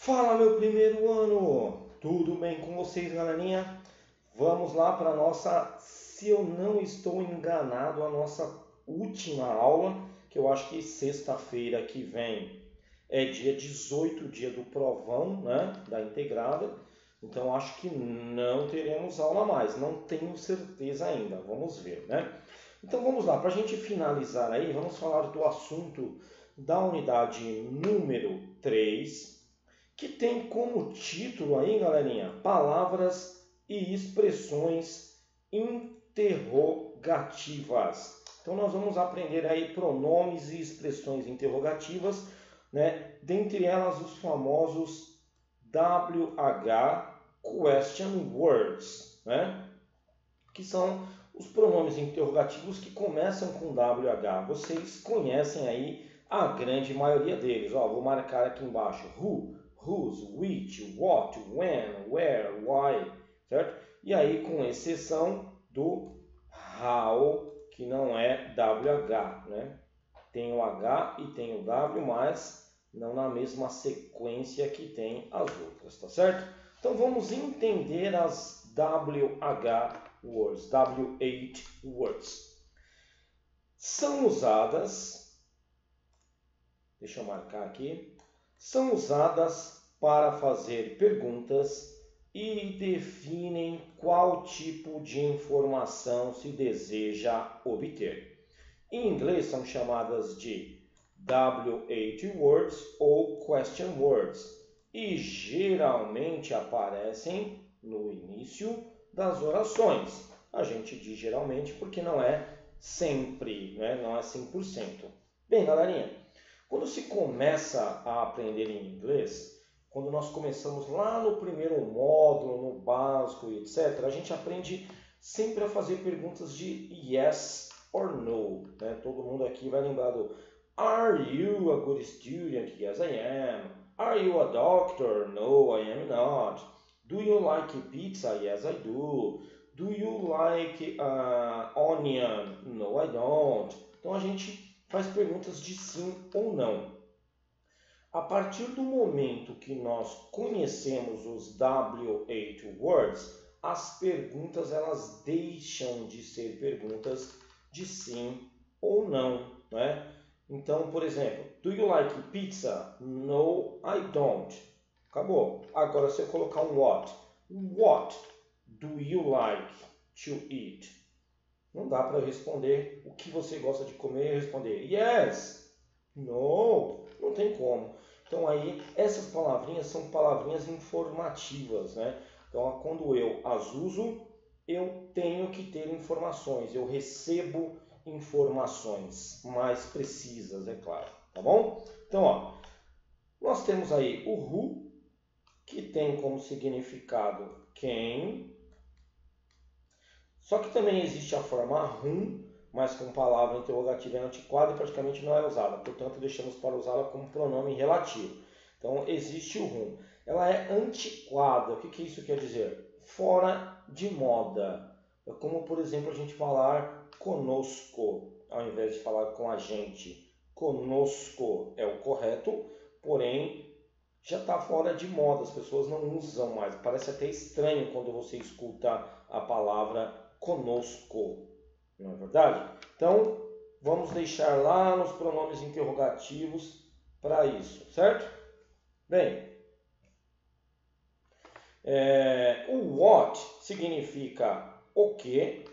Fala, meu primeiro ano! Tudo bem com vocês, galerinha? Vamos lá para a nossa, se eu não estou enganado, a nossa última aula, que eu acho que sexta-feira que vem é dia 18, dia do provão, né, da integrada. Então acho que não teremos aula mais, não tenho certeza ainda, vamos ver, né? Então vamos lá, para a gente finalizar aí, vamos falar do assunto da unidade número 3, que tem como título aí, galerinha, palavras e expressões interrogativas. Então nós vamos aprender aí pronomes e expressões interrogativas, né? Dentre elas os famosos WH question words, né? Que são os pronomes interrogativos que começam com WH. Vocês conhecem aí a grande maioria deles. Ó, vou marcar aqui embaixo: who, whose, which, what, when, where, why, certo? E aí, com exceção do how, que não é WH, né? Tem o H e tem o W, mas não na mesma sequência que tem as outras, tá certo? Então vamos entender as WH words, W8 words. São usadas, deixa eu marcar aqui, são usadas para fazer perguntas e definem qual tipo de informação se deseja obter. Em inglês são chamadas de W8 words ou question words e geralmente aparecem no início das orações. A gente diz geralmente porque não é sempre, né? Não é 100%. Bem, galerinha, quando se começa a aprender em inglês, quando nós começamos lá no primeiro módulo, no básico e etc., a gente aprende sempre a fazer perguntas de yes or no. Né? Todo mundo aqui vai lembrar do Are you a good student? Yes, I am. Are you a doctor? No, I am not. Do you like pizza? Yes, I do. Do you like onion? No, I don't. Então a gente faz perguntas de sim ou não. A partir do momento que nós conhecemos os W8 words, as perguntas elas deixam de ser perguntas de sim ou não, né? Então, por exemplo, do you like pizza? No, I don't. Acabou. Agora, se eu colocar um what do you like to eat? Não dá para responder o que você gosta de comer e responder yes, no, não tem como. Então aí, essas palavrinhas são palavrinhas informativas, né? Então, quando eu as uso, eu tenho que ter informações, eu recebo informações mais precisas, é claro, tá bom? Então, ó, nós temos aí o who, que tem como significado quem, só que também existe a forma whom, mas com palavra interrogativa é antiquada e praticamente não é usada, portanto deixamos para usá-la como pronome relativo. Então existe o whom. Ela é antiquada, o que isso quer dizer? Fora de moda. É como, por exemplo, a gente falar conosco, ao invés de falar com a gente. Conosco é o correto, porém já está fora de moda, as pessoas não usam mais. Parece até estranho quando você escuta a palavra conosco, não é verdade? Então, vamos deixar lá nos pronomes interrogativos para isso, certo? Bem, o what significa o que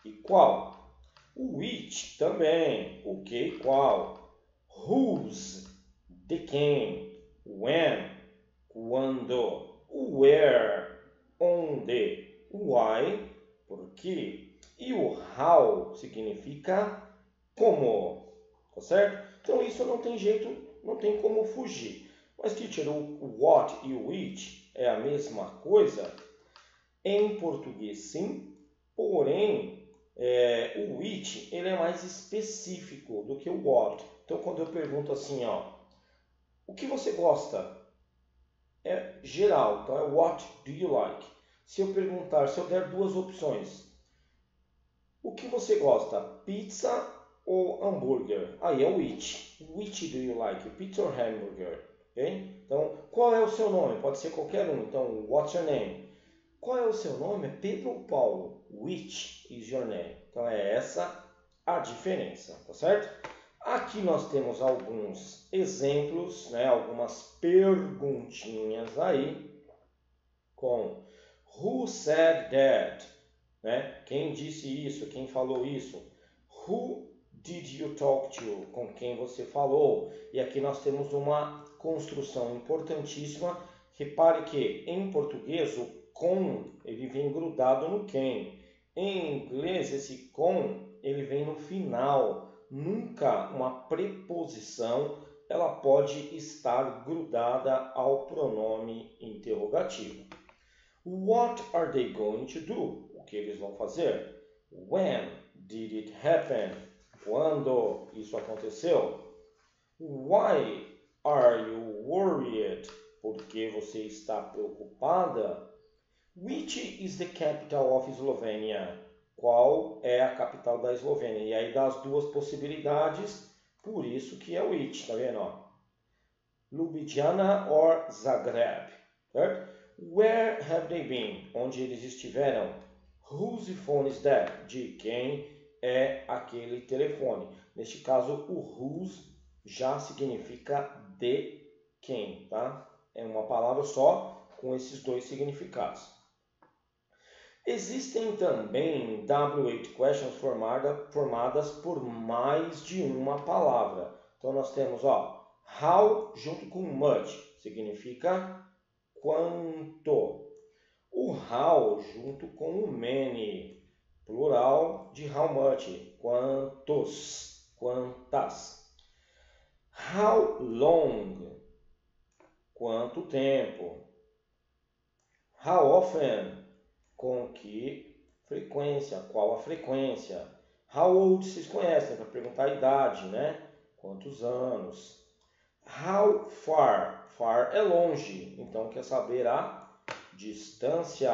e qual. O which também, o que e qual. Whose, de quem. When, quando. Where, onde. Why, por quê. E o how significa como, tá certo? Então isso não tem jeito, não tem como fugir. Mas, teacher, o what e o which é a mesma coisa? Em português, sim. Porém, o which ele é mais específico do que o what. Então, quando eu pergunto assim, ó, o que você gosta? É geral, então é what do you like? Se eu perguntar, se eu der duas opções, o que você gosta? Pizza ou hambúrguer? Aí é o which. Which do you like? Pizza or hamburger? Okay? Então, qual é o seu nome? Pode ser qualquer um. Então, what's your name? Qual é o seu nome? É Pedro ou Paulo? Which is your name? Então, é essa a diferença, tá certo? Aqui nós temos alguns exemplos, né? Algumas perguntinhas aí com who said that? Né? Quem disse isso? Quem falou isso? Who did you talk to? Com quem você falou? E aqui nós temos uma construção importantíssima. Repare que em português o com ele vem grudado no quem. Em inglês esse com ele vem no final. Nunca uma preposição ela pode estar grudada ao pronome interrogativo. What are they going to do? O que eles vão fazer? When did it happen? Quando isso aconteceu? Why are you worried? Por que você está preocupada? Which is the capital of Slovenia? Qual é a capital da Eslovênia? E aí dá as duas possibilidades, por isso que é o which, tá vendo? Ó? Ljubljana or Zagreb, certo? Where have they been? Onde eles estiveram? Whose phone is that? De quem é aquele telefone? Neste caso, o whose já significa de quem, tá? É uma palavra só com esses dois significados. Existem também W8 questions formadas por mais de uma palavra. Então nós temos, ó, how junto com much, significa quanto. O how junto com o many, plural de how much, quantos, quantas. How long, quanto tempo. How often, com que frequência, qual a frequência. How old, vocês conhecem, para perguntar a idade, né? Quantos anos. How far, far é longe, então quer saber a distância.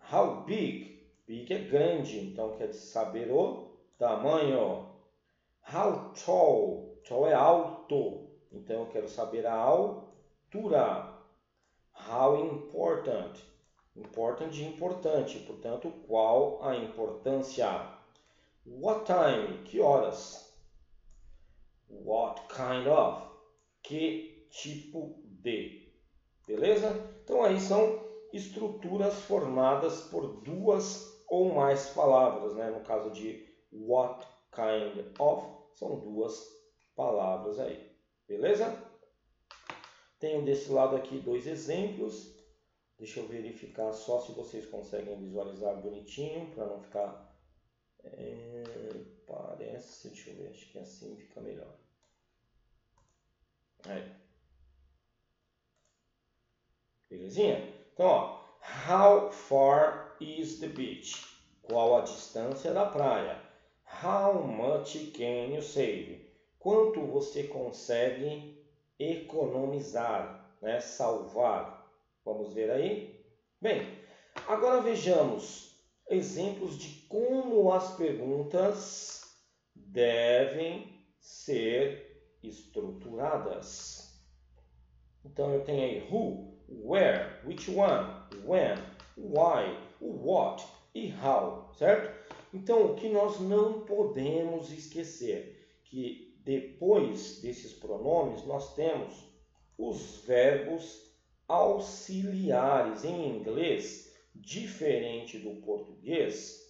How big, big é grande, então quer saber o tamanho. How tall, tall é alto, então eu quero saber a altura. How important, important de importante, portanto, qual a importância. What time, que horas. What kind of, que tipo de. Beleza? Então aí são estruturas formadas por duas ou mais palavras, né? No caso de what kind of, são duas palavras aí. Beleza? Tenho desse lado aqui dois exemplos. Deixa eu verificar só se vocês conseguem visualizar bonitinho, para não ficar... parece, deixa eu ver, acho que assim fica melhor. Aí. Belezinha? Então, ó, how far is the beach? Qual a distância da praia? How much can you save? Quanto você consegue economizar, né? Salvar. Vamos ver aí? Bem, agora vejamos exemplos de como as perguntas devem ser estruturadas. Então eu tenho aí who, where, which one, when, why, what e how, certo? Então o que nós não podemos esquecer que depois desses pronomes nós temos os verbos auxiliares. Em inglês, diferente do português,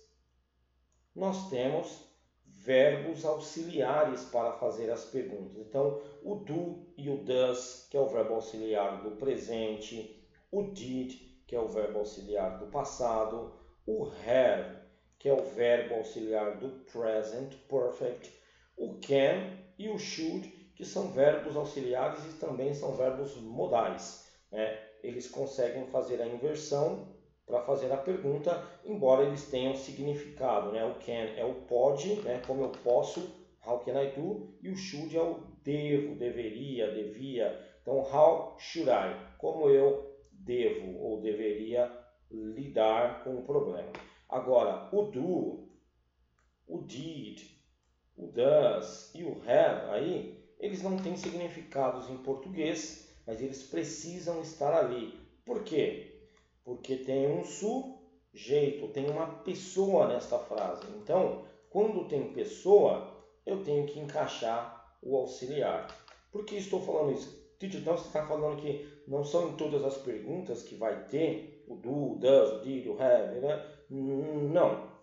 nós temos verbos auxiliares para fazer as perguntas. Então, o do e o does, que é o verbo auxiliar do presente, o did, que é o verbo auxiliar do passado, o have, que é o verbo auxiliar do present perfect, o can e o should, que são verbos auxiliares e também são verbos modais, né? Eles conseguem fazer a inversão para fazer a pergunta, embora eles tenham significado, né? O can é o pode, né? Como eu posso, how can I do? E o should é o devo, deveria, devia. Então, how should I? Como eu devo ou deveria lidar com o problema. Agora, o do, o did, o does e o have, aí, eles não têm significados em português, mas eles precisam estar ali. Por quê? Porque tem um sujeito, tem uma pessoa nesta frase. Então, quando tem pessoa, eu tenho que encaixar o auxiliar. Por que estou falando isso? Então, você está falando que não são em todas as perguntas que vai ter o do, does, o did, o have, né? Não.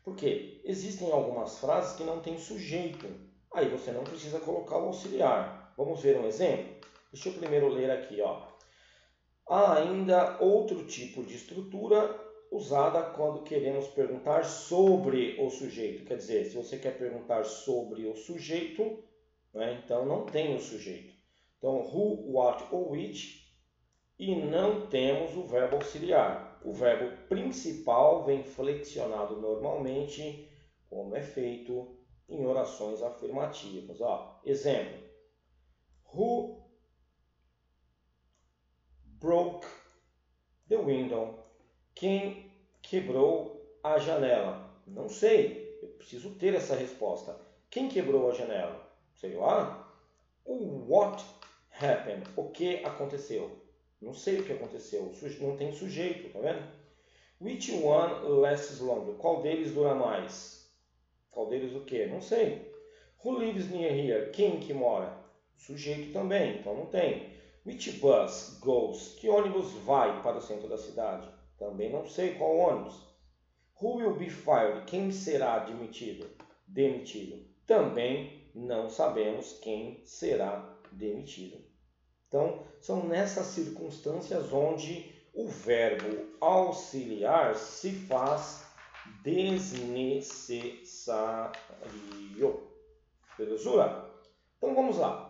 Por quê? Existem algumas frases que não têm sujeito. Aí você não precisa colocar o auxiliar. Vamos ver um exemplo? Deixa eu primeiro ler aqui, ó. Há ainda outro tipo de estrutura usada quando queremos perguntar sobre o sujeito. Quer dizer, se você quer perguntar sobre o sujeito, né, então não tem o sujeito. Então, who, what ou which, e não temos o verbo auxiliar. O verbo principal vem flexionado normalmente, como é feito em orações afirmativas. Ó, exemplo. Who broke the window? Quem quebrou a janela? Não sei, eu preciso ter essa resposta. Quem quebrou a janela? Sei lá. O what happened? O que aconteceu? Não sei o que aconteceu. Não tem sujeito, tá vendo? Which one lasts longer? Qual deles dura mais? Qual deles o quê? Não sei. Who lives near here? Quem que mora? Sujeito também, então não tem. Which bus goes? Que ônibus vai para o centro da cidade? Também não sei qual ônibus. Who will be fired? Quem será demitido? Também não sabemos quem será demitido. Então, são nessas circunstâncias onde o verbo auxiliar se faz desnecessário. Belezura? Então, vamos lá.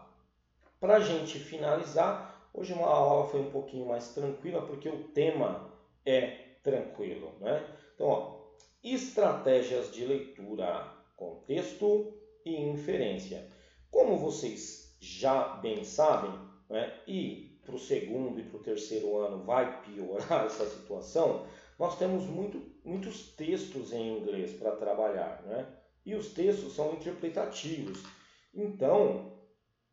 Para a gente finalizar, hoje uma aula foi um pouquinho mais tranquila, porque o tema é tranquilo, né? Então, ó, estratégias de leitura, contexto e inferência. Como vocês já bem sabem, né, e para o segundo e para o terceiro ano vai piorar essa situação, nós temos muitos textos em inglês para trabalhar, né? E os textos são interpretativos. Então,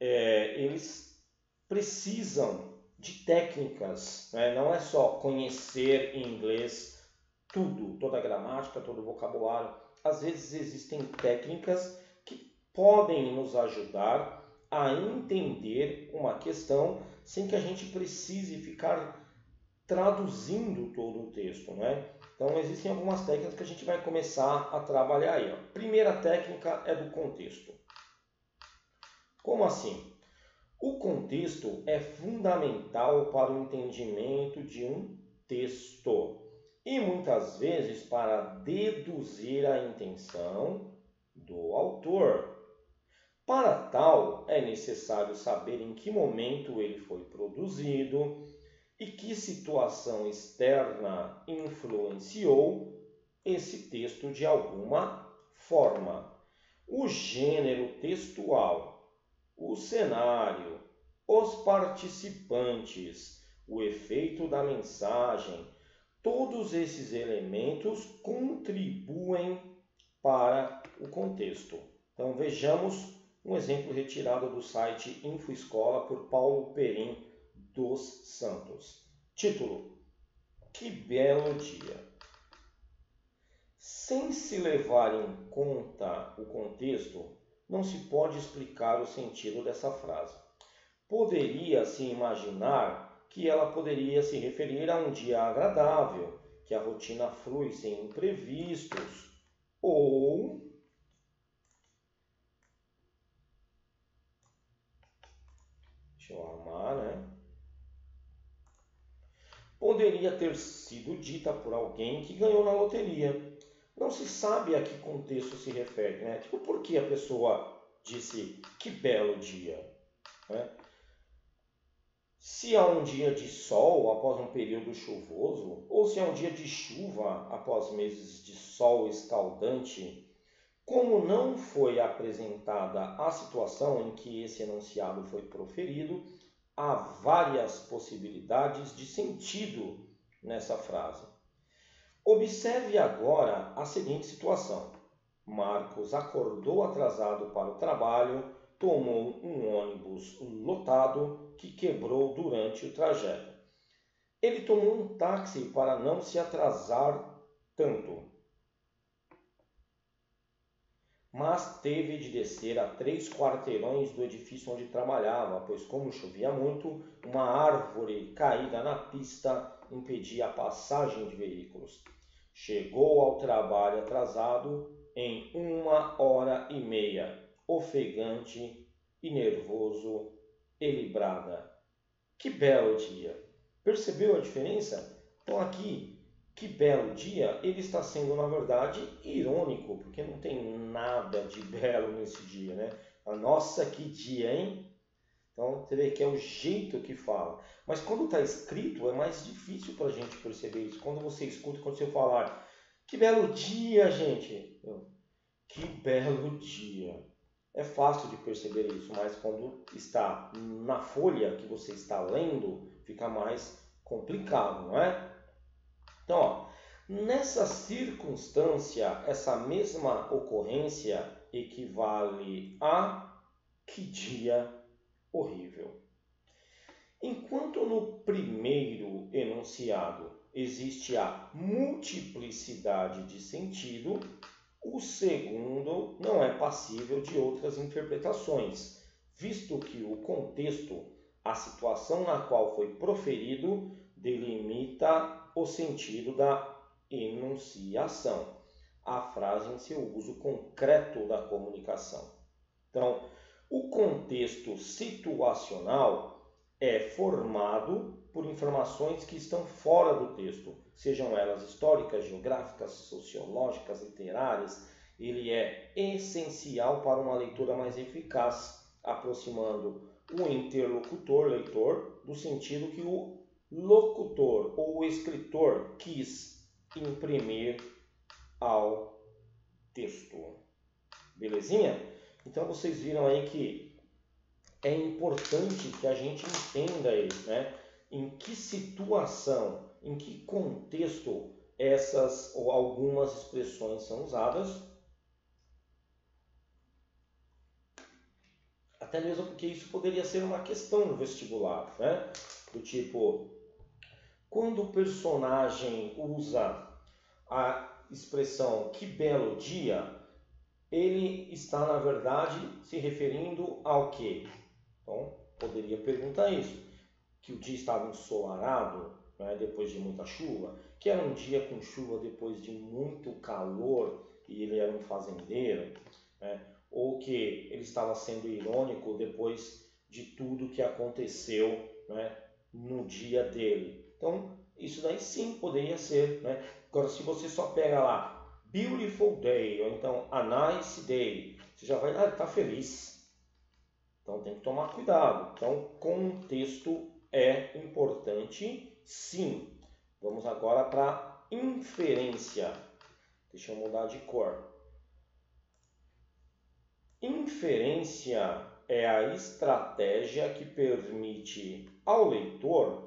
eles precisam de técnicas, né? Não é só conhecer em inglês tudo, toda a gramática, todo o vocabulário. Às vezes existem técnicas que podem nos ajudar a entender uma questão sem que a gente precise ficar traduzindo todo o texto, né? Então existem algumas técnicas que a gente vai começar a trabalhar aí. Ó. Primeira técnica é do contexto. Como assim? O contexto é fundamental para o entendimento de um texto e muitas vezes para deduzir a intenção do autor. Para tal, é necessário saber em que momento ele foi produzido e que situação externa influenciou esse texto de alguma forma. O gênero textual, o cenário, os participantes, o efeito da mensagem, todos esses elementos contribuem para o contexto. Então vejamos um exemplo retirado do site InfoEscola por Paulo Perim dos Santos. Título: Que belo dia! Sem se levar em conta o contexto, não se pode explicar o sentido dessa frase. Poderia-se imaginar que ela poderia se referir a um dia agradável, que a rotina flui sem imprevistos, ou deixa eu arrumar, né? Poderia ter sido dita por alguém que ganhou na loteria. Não se sabe a que contexto se refere, né? Tipo, por que a pessoa disse que belo dia? Né? Se há um dia de sol após um período chuvoso, ou se há um dia de chuva após meses de sol escaldante, como não foi apresentada a situação em que esse enunciado foi proferido, há várias possibilidades de sentido nessa frase. Observe agora a seguinte situação. Marcos acordou atrasado para o trabalho tomou um ônibus lotado que quebrou durante o trajeto. Ele tomou um táxi para não se atrasar tanto, mas teve de descer a 3 quarteirões do edifício onde trabalhava, pois como chovia muito, uma árvore caída na pista impedia a passagem de veículos. Chegou ao trabalho atrasado em 1h30, ofegante e nervoso, ele brada. Que belo dia! Percebeu a diferença? Então aqui, que belo dia, ele está sendo, na verdade, irônico, porque não tem nada de belo nesse dia, né? Nossa, que dia, hein? Então, você vê que é o jeito que fala. Mas quando está escrito, é mais difícil para a gente perceber isso. Quando você escuta, quando você falar, que belo dia, gente! Que belo dia! É fácil de perceber isso, mas quando está na folha que você está lendo, fica mais complicado, não é? Então, ó, nessa circunstância, essa mesma ocorrência equivale a que dia horrível. Enquanto no primeiro enunciado existe a multiplicidade de sentido, o segundo não é passível de outras interpretações, visto que o contexto, a situação na qual foi proferido, delimita o sentido da enunciação, a frase em seu uso concreto da comunicação. Então, o contexto situacional é formado por informações que estão fora do texto, sejam elas históricas, geográficas, sociológicas, literárias. Ele é essencial para uma leitura mais eficaz, aproximando o interlocutor, leitor, do sentido que o locutor ou o escritor quis imprimir ao texto. Belezinha? Então vocês viram aí que é importante que a gente entenda isso, né? Em que situação, em que contexto essas ou algumas expressões são usadas. Até mesmo porque isso poderia ser uma questão no vestibular, né? Do tipo, quando o personagem usa a expressão que belo dia, ele está, na verdade, se referindo ao quê? Então, poderia perguntar isso. Que o dia estava ensolarado, né, depois de muita chuva, que era um dia com chuva depois de muito calor e ele era um fazendeiro, né, ou que ele estava sendo irônico depois de tudo que aconteceu, né, no dia dele. Então, isso daí sim poderia ser, né? Agora, se você só pega lá, beautiful day, ou então a nice day, você já vai, está feliz. Então tem que tomar cuidado. Então, contexto é importante, sim. Vamos agora para inferência. Deixa eu mudar de cor. Inferência é a estratégia que permite ao leitor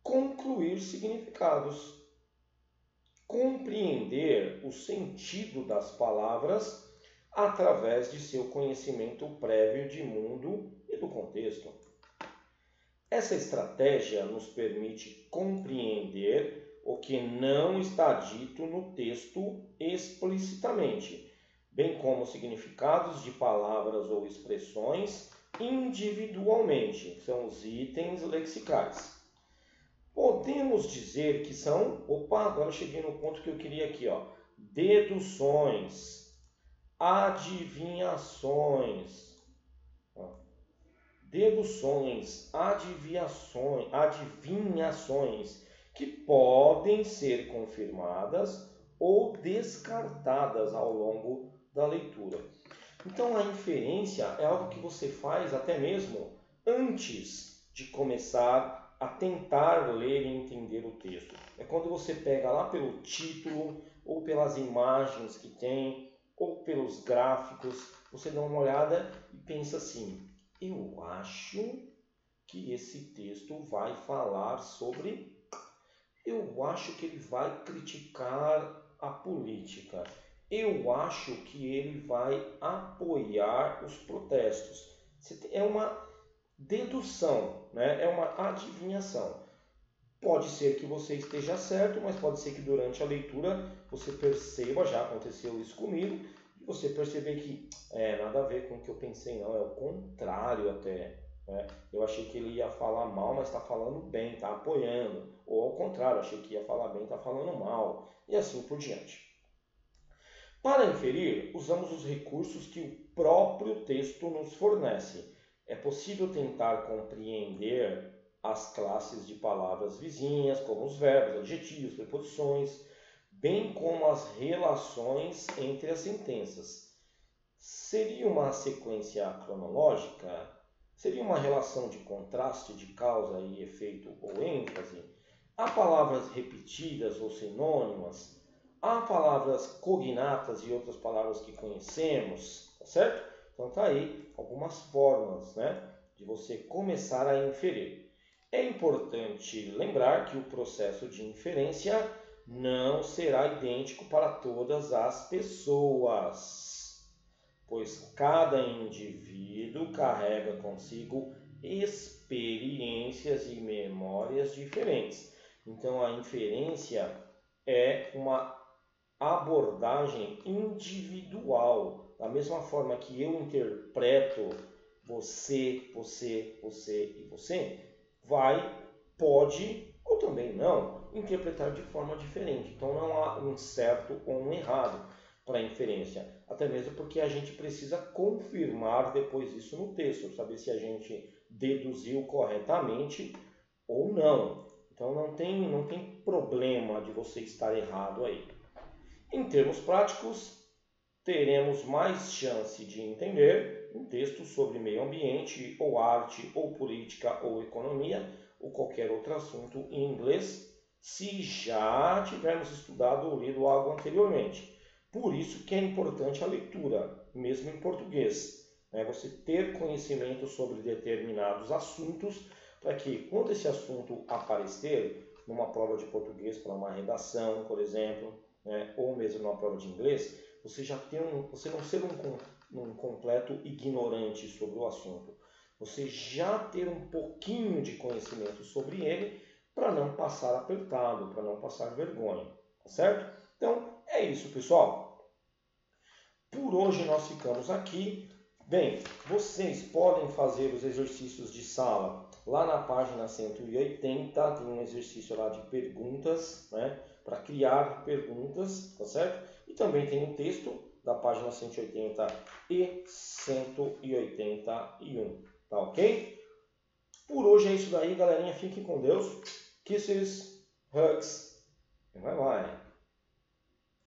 concluir significados, compreender o sentido das palavras através de seu conhecimento prévio de mundo e do contexto. Essa estratégia nos permite compreender o que não está dito no texto explicitamente, bem como significados de palavras ou expressões individualmente, são os itens lexicais. Podemos dizer que são, agora eu cheguei no ponto que eu queria aqui, deduções, adivinhações, adivinhações que podem ser confirmadas ou descartadas ao longo da leitura. Então a inferência é algo que você faz até mesmo antes de começar a tentar ler e entender o texto. É quando você pega lá pelo título ou pelas imagens que tem ou pelos gráficos, você dá uma olhada e pensa assim: eu acho que esse texto vai falar sobre... Eu acho que ele vai criticar a política. Eu acho que ele vai apoiar os protestos. É uma dedução, né? É uma adivinhação. Pode ser que você esteja certo, mas pode ser que durante a leitura você perceba, já aconteceu isso comigo, e você perceber que nada a ver com o que eu pensei, não, é o contrário até. Né? Eu achei que ele ia falar mal, mas está falando bem, está apoiando. Ou ao contrário, achei que ia falar bem, está falando mal. E assim por diante. Para inferir, usamos os recursos que o próprio texto nos fornece. É possível tentar compreender as classes de palavras vizinhas, como os verbos, adjetivos, preposições, bem como as relações entre as sentenças. Seria uma sequência cronológica? Seria uma relação de contraste, de causa e efeito ou ênfase? Há palavras repetidas ou sinônimas? Há palavras cognatas e outras palavras que conhecemos, tá certo? Então tá aí algumas formas, né, de você começar a inferir. É importante lembrar que o processo de inferência não será idêntico para todas as pessoas, pois cada indivíduo carrega consigo experiências e memórias diferentes. Então a inferência é uma abordagem individual, da mesma forma que eu interpreto você, você, você e você, pode ou também não interpretar de forma diferente. Então não há um certo ou um errado para a inferência, até mesmo porque a gente precisa confirmar depois isso no texto, saber se a gente deduziu corretamente ou não. Então não tem problema de você estar errado aí. Em termos práticos, teremos mais chance de entender um texto sobre meio ambiente, ou arte, ou política, ou economia, ou qualquer outro assunto em inglês, se já tivermos estudado ou lido algo anteriormente. Por isso que é importante a leitura, mesmo em português. Né? Você ter conhecimento sobre determinados assuntos, para que quando esse assunto aparecer numa prova de português para uma redação, por exemplo, né? Ou mesmo numa prova de inglês, você não ser um completo ignorante sobre o assunto. Você já ter um pouquinho de conhecimento sobre ele para não passar apertado, para não passar vergonha, tá certo? Então, é isso, pessoal. Por hoje nós ficamos aqui. Bem, vocês podem fazer os exercícios de sala lá na página 180, tem um exercício lá de perguntas, né? Para criar perguntas, tá certo? E também tem um texto da página 180 e 181, tá ok? Por hoje é isso daí, galerinha. Fiquem com Deus. Kisses, hugs, e bye bye.